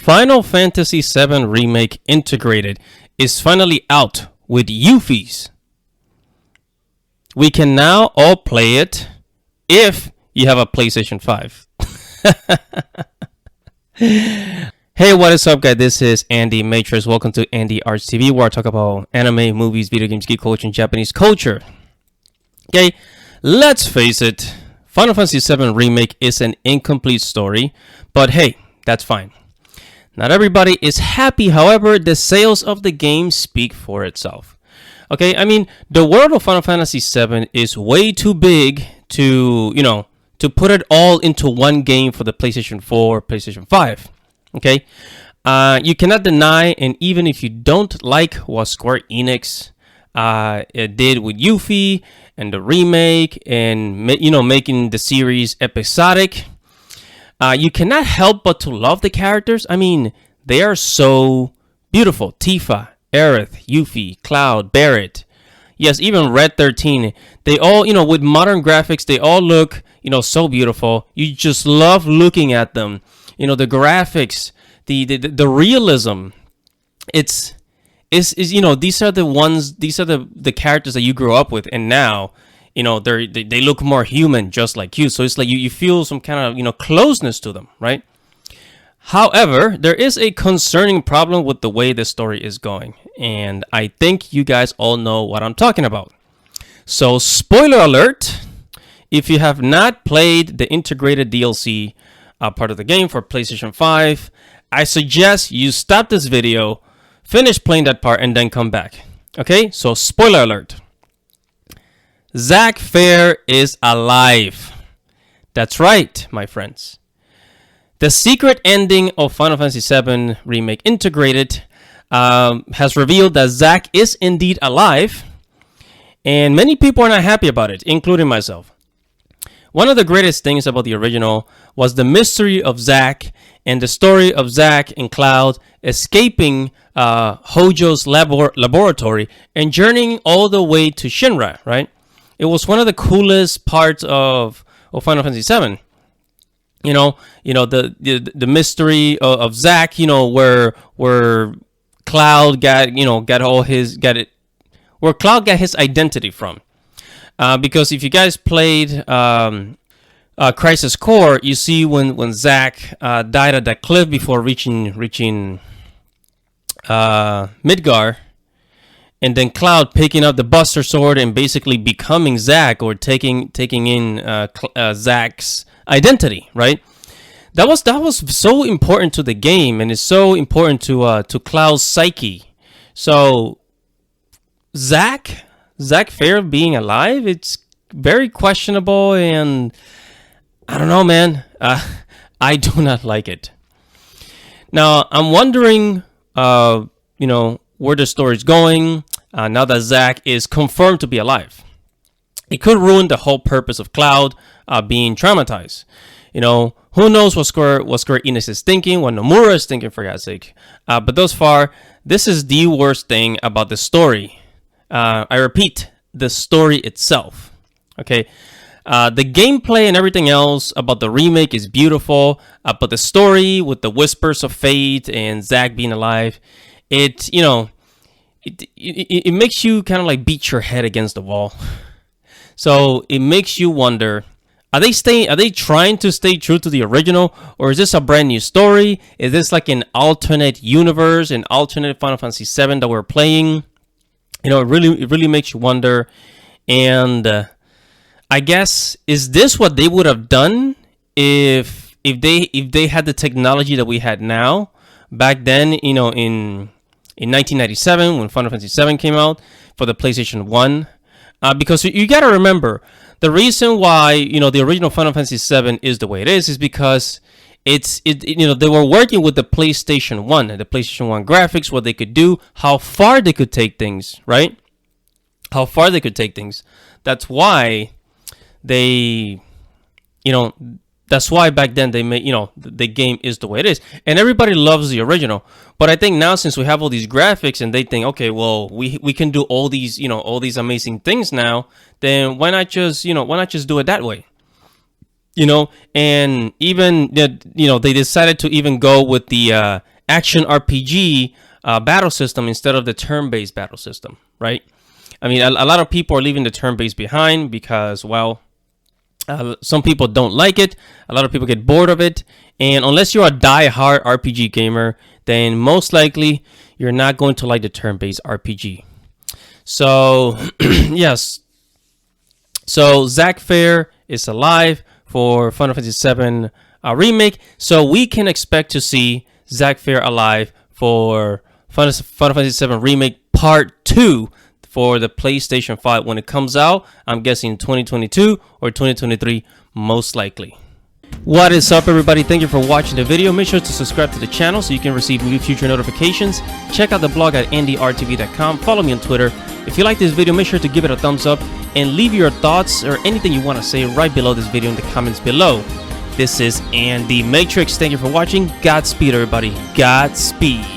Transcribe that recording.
Final Fantasy VII Remake Integrated is finally out with Eufys. We can now all play it if you have a PlayStation 5. Hey, what is up, guys? This is Andy Matrix. Welcome to Andy Arts TV, where I talk about anime, movies, video games, geek culture, and Japanese culture. Okay, let's face it, Final Fantasy VII Remake is an incomplete story, but hey, that's fine. Not everybody is happy. However, the sales of the game speak for itself. Okay, I mean, the world of Final Fantasy VII is way too big to put it all into one game for the PlayStation 4, PlayStation 5. Okay, you cannot deny, and even if you don't like what Square Enix it did with Yuffie and the remake and making the series episodic, you cannot help but to love the characters. I mean, they are so beautiful. Tifa, Aerith, Yuffie, Cloud, Barret. Yes, even Red 13. They all, with modern graphics, they all look, so beautiful. You just love looking at them. The graphics, the realism. These are the ones, these are the characters that you grew up with, and now, they look more human, just like you. So it's like you feel some kind of, closeness to them, right? However, there is a concerning problem with the way the story is going, and I think you guys all know what I'm talking about. So, spoiler alert, if you have not played the integrated DLC part of the game for PlayStation 5, I suggest you stop this video, finish playing that part, and then come back. Okay, so spoiler alert. Zack Fair is alive. That's right, my friends. The secret ending of Final Fantasy VII Remake Integrated has revealed that Zack is indeed alive, and many people are not happy about it, including myself. One of the greatest things about the original was the mystery of Zack and the story of Zack and Cloud escaping Hojo's laboratory and journeying all the way to Shinra, right? It was one of the coolest parts of Final Fantasy VII. The mystery of Zack, where Cloud where Cloud got his identity from. Because if you guys played Crisis Core, you see when Zack died at that cliff before reaching Midgar, and then Cloud picking up the Buster Sword and basically becoming Zack, or taking in Zack's identity, right? That was so important to the game, and it's so important to Cloud's psyche. So Zack Fair being alive, it's very questionable, and I don't know, man. I do not like it. Now I'm wondering, where the story's going now that Zack is confirmed to be alive. It could ruin the whole purpose of Cloud being traumatized. Who knows what Square Enix is thinking, what Nomura is thinking, for God's sake. But thus far, this is the worst thing about the story. I repeat, the story itself. Okay, the gameplay and everything else about the remake is beautiful, but the story with the whispers of fate and Zack being alive, it makes you kind of like beat your head against the wall. So it makes you wonder, are they trying to stay true to the original, or is this a brand new story? Is this like an alternate universe, an alternate Final Fantasy VII that we're playing? It really makes you wonder. And I guess, is this what they would have done if they had the technology that we had now back then? In 1997 when Final Fantasy VII came out for the PlayStation 1. Because you got to remember, the reason why the original Final Fantasy VII is the way it is because they were working with the PlayStation 1 and the PlayStation 1 graphics, what they could do, how far they could take things, right? How far they could take things. That's why that's why back then they made, the game is the way it is. And everybody loves the original. But I think now, since we have all these graphics and they think, okay, well, we can do all these, all these amazing things now, then why not just do it that way? And even, they decided to even go with the action RPG battle system instead of the turn-based battle system, right? I mean, a lot of people are leaving the turn-based behind because, well, some people don't like it. A lot of people get bored of it. And unless you're a die-hard RPG gamer, then most likely you're not going to like the turn-based RPG. So, yes. So, Zack Fair is alive for Final Fantasy VII Remake. So, we can expect to see Zack Fair alive for Final Fantasy VII Remake Part 2 for the PlayStation 5 when it comes out. I'm guessing 2022 or 2023, most likely. What is up, everybody? Thank you for watching the video. Make sure to subscribe to the channel so you can receive new future notifications. Check out the blog at ndrtv.com. Follow me on Twitter. If you like this video, make sure to give it a thumbs up and leave your thoughts or anything you want to say right below this video in the comments below. This is Andy Matrix. Thank you for watching. Godspeed, everybody. Godspeed.